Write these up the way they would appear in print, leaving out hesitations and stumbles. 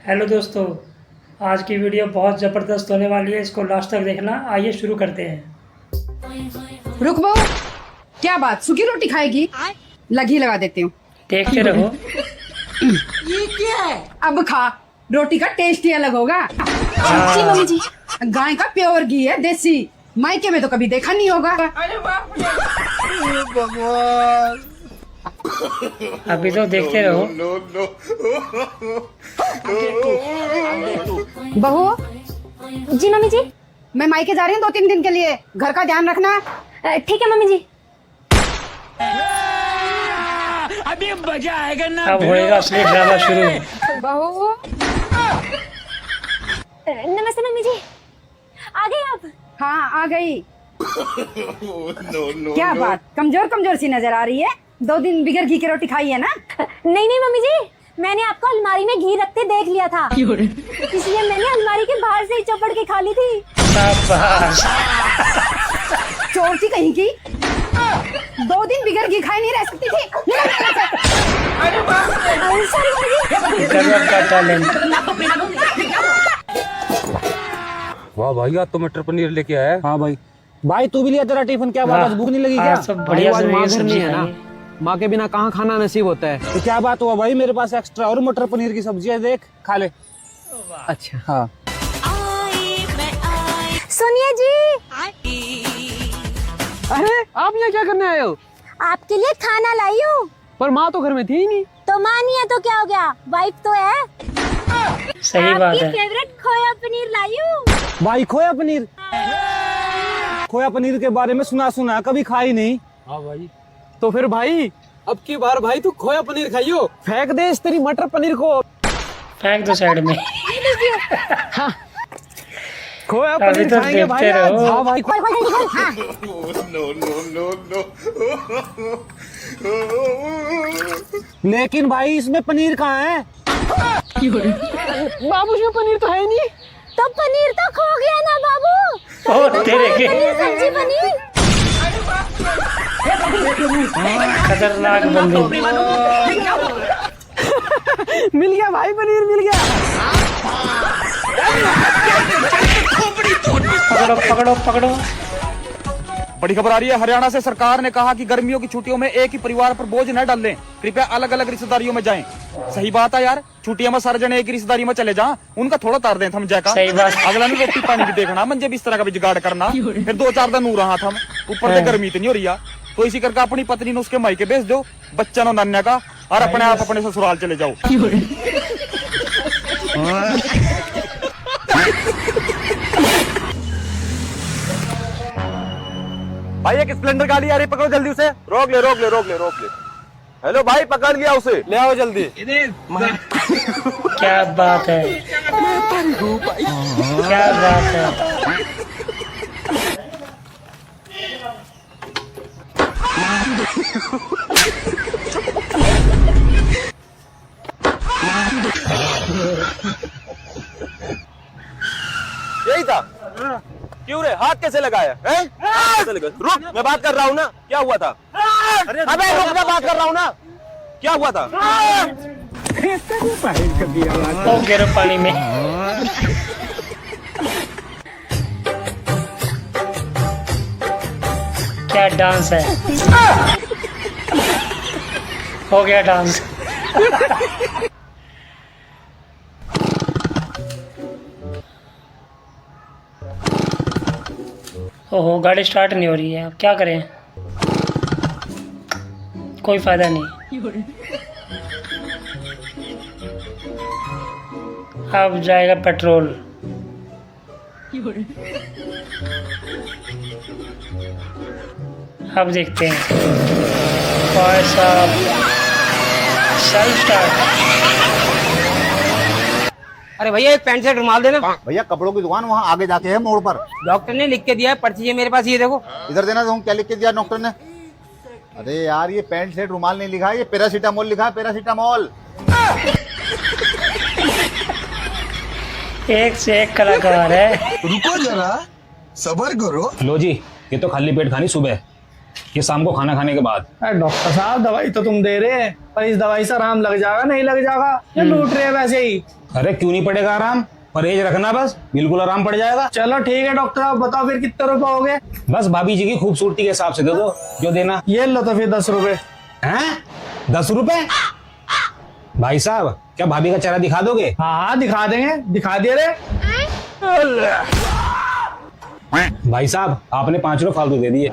Hello दोस्तों, आज की वीडियो बहुत ज़बरदस्त होने वाली है। इसको लास्ट तक देखना। आइए शुरू करते हैं। रुक बहू, क्या बात, सूखी रोटी खाएगी? लगी लगा देती हूँ। देखते रहो। ये क्या है? अब खा, रोटी का टेस्ट ही अलग होगा। जी मम्मी जी, गाय का प्योर घी है, देसी। मायके में तो कभी देखा नहीं होगा। अरे बाप रे भगवान। अभी तो देखते रहो। बहू जी मम्मी जी। मैं मायके जा रही हूँ 2-3 दिन के लिए, घर का ध्यान रखना। ठीक है मम्मी जी। अभी मजा आएगा ना। अब होएगा असली ड्रामा शुरू। बहू नमस्ते मम्मी जी, आ गए आप? हाँ, आ गई। क्या बात, कमजोर कमजोर सी नजर आ रही है। 2 दिन बिगर घी की रोटी खाई है ना? नहीं नहीं मम्मी जी, मैंने आपको अलमारी में घी रखते देख लिया था, इसलिए मैंने अलमारी के बाहर से ही चपड़ के खा ली थी। शाबाश। चोर थी कहीं की। 2 दिन बिगर घी खाई नहीं रह सकती थी। सॉरी मम्मी जी। गजब का टैलेंट। वाह भाई, आज तो मटर पनीर लेके आया है। हाँ भाई, भाई तू भी लिया तेरा टिफिन? क्या बात, आज भूख नहीं लगी क्या? आज सब बढ़िया भाई, से आज माँ घर सब्जी नहीं है ना, खाएंगे। माँ के बिना कहाँ खाना नसीब होता है। तो क्या बात हुआ भाई, मेरे पास एक्स्ट्रा और मटर पनीर की सब्जी है, देख खा ले। अच्छा हाँ सुनिए जी, अरे आप यहाँ क्या करने आए हो? आपके लिए खाना लाई हूँ। पर माँ तो घर में थी ही नहीं। तो माँ नहीं है तो क्या हो गया, वाइफ तो है। सही बात आपकी है। फेवरेट खोया पनीर लाई हूँ। भाई खोया पनीर, खोया पनीर के बारे में सुना कभी खाई नहीं। हाँ भाई, तो फिर भाई अब की बार भाई तू खोया पनीर खाइयो, फेंक दे इस तेरी मटर पनीर को। फेंक दो साइड में। खोया अभी पनीर तो खाएंगे भाई देखते आज। रहो। हाँ भाई, लेकिन भाई इसमें पनीर कहाँ है? बाबू इसमें पनीर तो है ही नहीं। तो पनीर तो खो गया ना बाबू। ओ तेरे के पनीर सब्जी बनी। खतरनाक बंदे। मिल गया भाई, पनीर मिल गया। पकड़ो पकड़ो पकड़ो। बड़ी खबर आ रही है, हरियाणा से सरकार ने कहा कि गर्मियों की छुट्टियों में एक ही परिवार पर बोझ न डालें, कृपया अलग अलग रिश्तेदारियों में जाएं। सही बात है यार, छुट्टियों में सारे जने एक ही रिश्तेदारी में चले जा, उनका थोड़ा तार दें थम जाएगा। सही बात। अगला नहीं रोटी पानी भी देखना, मंजे भी इस तरह का भी जुगाड़ करना, फिर 2-4 दिन रहा था ऊपर से गर्मी इतनी हो रही है। तो इसी करके अपनी पत्नी ने उसके मायके भेज दो, बच्चा नो नन्या का, और अपने आप अपने ससुराल चले जाओ। भाई एक स्प्लेंडर गाड़ी आ रही, पकड़ो जल्दी उसे। रोक ले रोक ले रोक ले रोक ले। हेलो भाई, पकड़ लिया उसे, ले आओ जल्दी। क्या बात है, क्या बात है। यही था? क्यों रे, हाथ कैसे लगाया है? कैसे लगा? रुक, मैं बात कर रहा हूँ ना, क्या हुआ था? अबे रुक, मैं बात कर रहा हूँ ना, क्या हुआ था? ओ गिरो पानी में। क्या डांस है। हो गया डांस। ओहो, गाड़ी स्टार्ट नहीं हो रही है, अब क्या करें? कोई फायदा नहीं। अब जाएगा पेट्रोल। अब देखते हैं। भाई साहब, सेल्फ स्टार्ट। अरे भैया एक पैंट शर्ट रुमाल देना। भैया कपड़ों की दुकान वहाँ आगे जाके है, मोड़ पर। डॉक्टर ने लिख के दिया है, पर्ची है मेरे पास, ये देखो। इधर देना। तो क्या लिख के दिया डॉक्टर ने? अरे यार, ये पैंट शर्ट रुमाल नहीं लिखा है, ये पैरासीटामोल लिखा है, पैरासीटामोल। एक से एक कलाकार है। रुको जरा, सबर करो। लो जी, ये तो खाली पेट खानी सुबह, ये शाम को खाना खाने के बाद। डॉक्टर साहब दवाई तो तुम दे रहे हैं, पर इस दवाई से आराम लग जाएगा नहीं लग जाएगा, ये लूट रहे हैं वैसे ही। अरे क्यों नहीं पड़ेगा आराम, परहेज रखना बस, बिल्कुल आराम पड़ जाएगा। चलो ठीक है डॉक्टर, आप बताओ फिर कितने रुपए हो गए? बस भाभी जी की खूबसूरती के हिसाब से दे दो जो देना। ये लो तो फिर 10 रुपए। हैं? 10 रुपए? भाई साहब क्या भाभी का चेहरा दिखा दोगे? हाँ दिखा देंगे, दिखा दिए रे। भाई साहब आपने 5 रुपए फालतू दे दिए।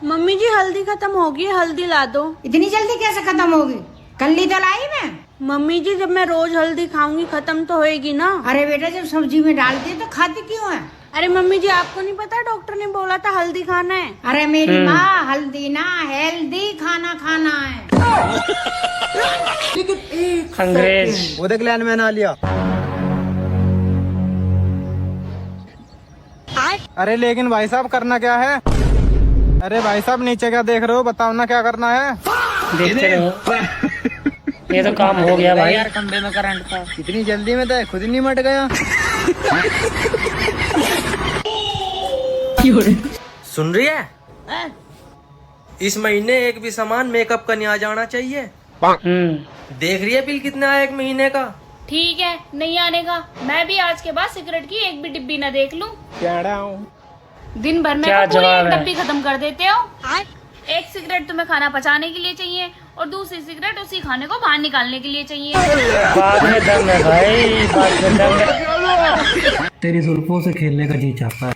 मम्मी जी हल्दी खत्म होगी, हल्दी ला दो। इतनी जल्दी कैसे खत्म होगी? कल ही तो लाई मैं। मम्मी जी जब मैं रोज हल्दी खाऊंगी खत्म तो होएगी ना। अरे बेटा जब सब्जी में डालती है तो खाती क्यों है? अरे मम्मी जी आपको नहीं पता डॉक्टर ने बोला था हल्दी खाना है। अरे मेरी माँ, हल्दी ना हेल्दी खाना खाना है। अंग्रेज। वो देख लैंड में ना लिया। अरे लेकिन भाई साहब करना क्या है? अरे भाई साहब नीचे क्या देख रहे हो, बताओ ना क्या करना है? देखते रहो, ये तो काम हो गया भाई। यार खंबे में करंट था। इतनी जल्दी में तो खुद ही नहीं मट गया। सुन रही है? इस महीने एक भी सामान मेकअप का नहीं आ जाना चाहिए। देख रही है बिल कितना है 1 महीने का? ठीक है नहीं आने का। मैं भी आज के बाद सिगरेट की एक भी डिब्बी न देख लूं। दिन भर में क्या पूरी जवाब एक है? डब्बी खत्म कर देते हो। एक सिगरेट तुम्हें खाना पचाने के लिए चाहिए और दूसरी सिगरेट उसी खाने को बाहर निकालने के लिए चाहिए। बात में दम है भाई, बात में दम है। तेरी जुल्फों से खेलने का जी चाहता है।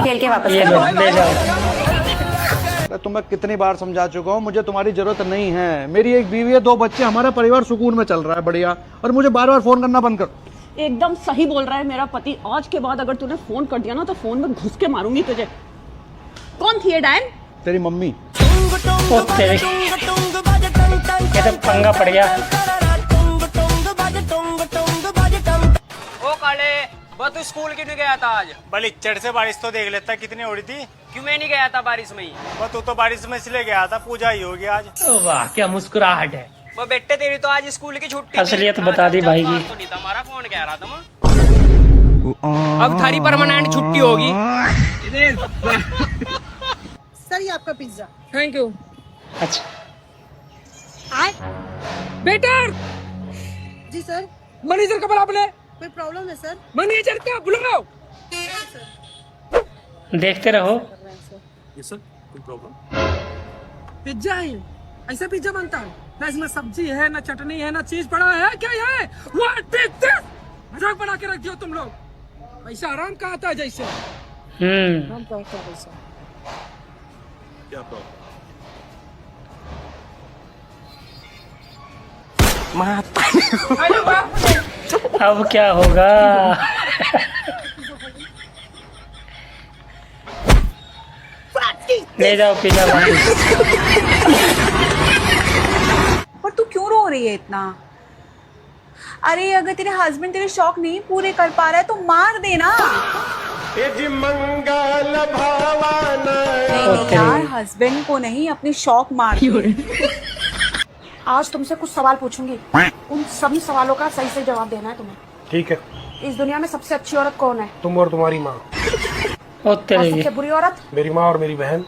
खेल के वापस ये लो, ले जाओ। तुम्हें कितनी बार समझा चुका हूँ, मुझे तुम्हारी जरूरत नहीं है। मेरी एक बीवी है, 2 बच्चे, हमारा परिवार सुकून में चल रहा है बढ़िया, और मुझे बार बार फोन करना बंद कर। एकदम सही बोल रहा है मेरा पति। आज के बाद अगर तूने फोन कर दिया ना तो फोन में घुस के मारूंगी तुझे। कौन थी ये डायन? तेरी मम्मी। ओ तेरे, ये तो पंगा पड़ गया। ओ काले, वो तू स्कूल क्यों नहीं गया था आज? बड़ी चढ़ से बारिश तो देख लेता कितनी हो रही थी। क्यों मैं नहीं गया था बारिश में ही? वो तू तो बारिश में इसलिए गया था, पूजा ही होगी आज। वाह क्या मुस्कुराहट है। वो बेटे तेरी तो आज स्कूल की छुट्टी। असलियत बता दी भाई की। तो नहीं था, हमारा फोन कह रहा था मैं। अब थारी परमानेंट छुट्टी होगी। सर ये आपका पिज्जा। Thank you. अच्छा बेटर जी सर। मैनेजर का बुला ले। कोई प्रॉब्लम है सर? मैनेजर क्या बुलाओ। देखते रहो। पिज्जा है, ऐसा पिज्जा बनता है ना? इसमें सब्जी है ना, चटनी है ना, चीज पड़ा है क्या? ये मजाक बना के रख दियो तुम लोग। पैसा आराम का आता है जैसे। अब क्या होगा? ले जाओ पिज्जा वापस। पर तू क्यों रो रही है इतना? अरे अगर तेरे हस्बैंड तेरे शौक नहीं पूरे कर पा रहा है तो मार देना। नहीं यार, हस्बैंड को नहीं अपने शौक मार। आज तुमसे कुछ सवाल पूछूंगी, उन सभी सवालों का सही से जवाब देना है तुम्हें। ठीक है। इस दुनिया में सबसे अच्छी औरत कौन है? तुम और तुम्हारी माँ। और सबसे बुरी औरत? मेरी माँ और मेरी बहन।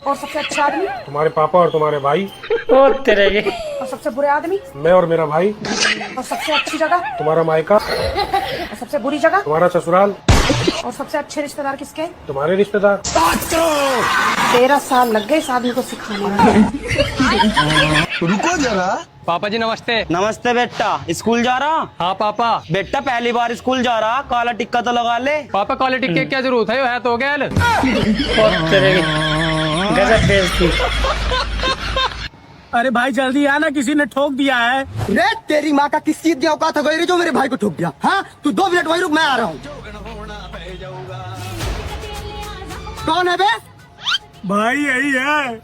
और सबसे अच्छा आदमी? तुम्हारे पापा और तुम्हारे भाई। ओ तेरे के। और सबसे बुरे आदमी? मैं और मेरा भाई। और सबसे अच्छी जगह? तुम्हारा मायका। और सबसे बुरी जगह? तुम्हारा ससुराल। और सबसे अच्छे रिश्तेदार किसके? तुम्हारे रिश्तेदार। 13 साल लग गए इस आदमी को सिखाने में। रुको जरा। पापा जी नमस्ते। नमस्ते बेटा, स्कूल जा रहा? हाँ पापा। बेटा पहली बार स्कूल जा रहा, काला टिक्का तो लगा ले। पापा काले टिक्के की क्या जरूरत है तो गया। ओ तेरे के। गजब बेइज्जती। अरे भाई जल्दी आना, किसी ने ठोक दिया है। रे तेरी माँ का किस चीज की औकात हो गई जो मेरे भाई को ठोक दिया? हाँ तू 2 मिनट वही रुक, मैं आ रहा हूँ। कौन है बे? भाई यही है।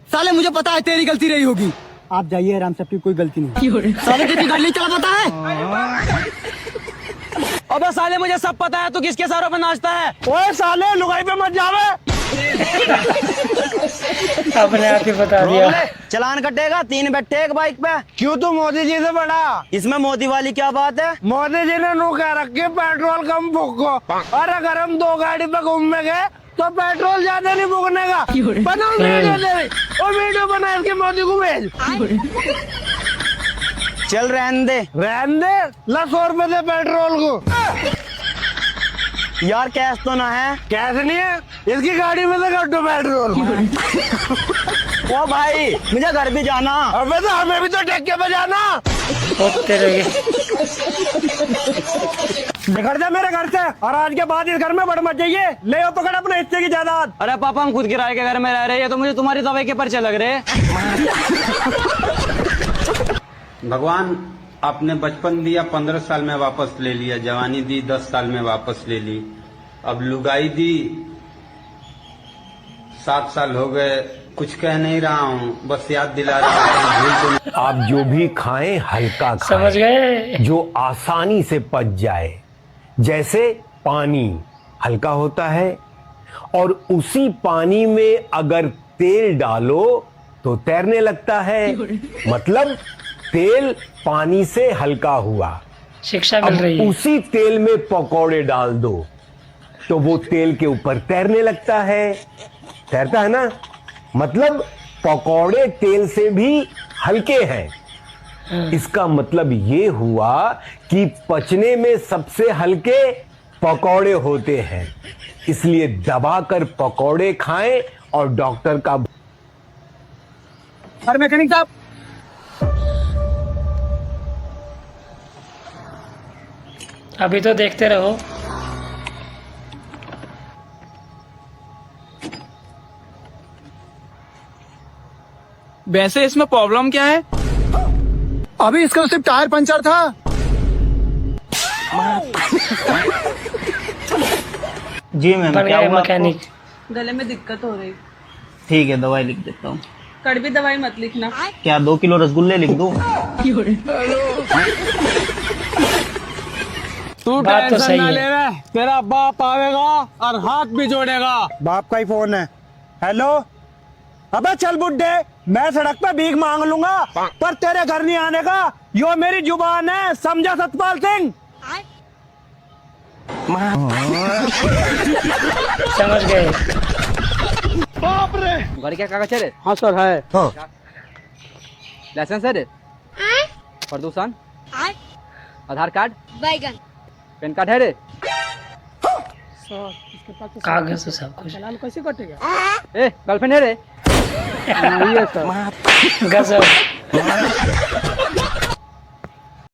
साले मुझे पता है तेरी गलती रही होगी। आप जाइए आराम से, आपकी कोई गलती नहीं। साले तेरी गाड़ी चला पता है? अबे साले मुझे सब पता है, तू किसके सरों पे नाचता है? ओए साले लुगाई पे मत जावे। अपने आप ही बता दिया। चलान कटेगा, 3 बैठे एक बाइक पे। क्यों तू मोदी जी से बड़ा? इसमें मोदी वाली क्या बात है? मोदी जी ने नू कह रखे पेट्रोल कम फूको, और अगर हम 2 गाड़ी पे घूमने गए तो पेट्रोल ज्यादा नहीं भुगने का। बनाओ वीडियो बना इसके मोदी को भेज। चल रहने दे ला 100 रुपए दे पेट्रोल को। यार कैश तो ना है। कैश नहीं है, इसकी गाड़ी में से कर दो पेट्रोल। ओ भाई मुझे घर भी जाना। अबे तो हमें भी तो ठेके पे जाना। निकल जा मेरे घर से, और आज के बाद इस घर में बढ़ मत जाइए। ले आओ पकड़ अपने हिस्से की जायदाद। अरे पापा हम खुद किराए के घर में रह रहे हैं, तो मुझे तुम्हारी दवाई के पर्चे लग रहे। भगवान आपने बचपन दिया 15 साल में वापस ले लिया, जवानी दी 10 साल में वापस ले ली, अब लुगाई दी 7 साल हो गए। कुछ कह नहीं रहा हूँ, बस याद दिला रहा हूँ। आप जो भी खाएं हल्का खाएं, समझ गए? जो आसानी से पच जाए। जैसे पानी हल्का होता है, और उसी पानी में अगर तेल डालो तो तैरने लगता है। मतलब तेल पानी से हल्का हुआ। शिक्षा मिल रही है। उसी तेल में पकौड़े डाल दो तो वो तेल के ऊपर तैरने लगता है। तैरता है ना, मतलब पकौड़े तेल से भी हल्के हैं। इसका मतलब ये हुआ कि पचने में सबसे हल्के पकौड़े होते हैं। इसलिए दबाकर पकौड़े खाएं और डॉक्टर का। अरे मैकेनिक साहब, अभी तो देखते रहो। वैसे इसमें प्रॉब्लम क्या है? अभी इसका सिर्फ टायर पंचर था। जी मैम, क्या हुआ मैकेनिक? गले में दिक्कत हो रही। ठीक है, दवाई लिख देता हूँ। कड़वी दवाई मत लिखना। क्या 2 किलो रसगुल्ले लिख दूँ? तू बात तो सही ना है। ले रहा, तेरा बाप आवेगा और हाथ भी जोड़ेगा। बाप का ही फोन है। हेलो, अबे चल बुड्ढे, मैं सड़क पे भीख मांग लूंगा पर तेरे घर नहीं आने का। यो मेरी जुबान है, समझा सतपाल सिंह? समझ गए। बाप रे। गाड़ी क्या कागज है रे? हाँ सर है। हाँ। लाइसेंस है रे? प्रदूषण? आधार कार्ड? बैगन। पैन कार्ड है रे? कागज से सब कुछ। चालान कैसे कटेगा? ए गर्लफ्रेंड है रे? ये सर। गजब।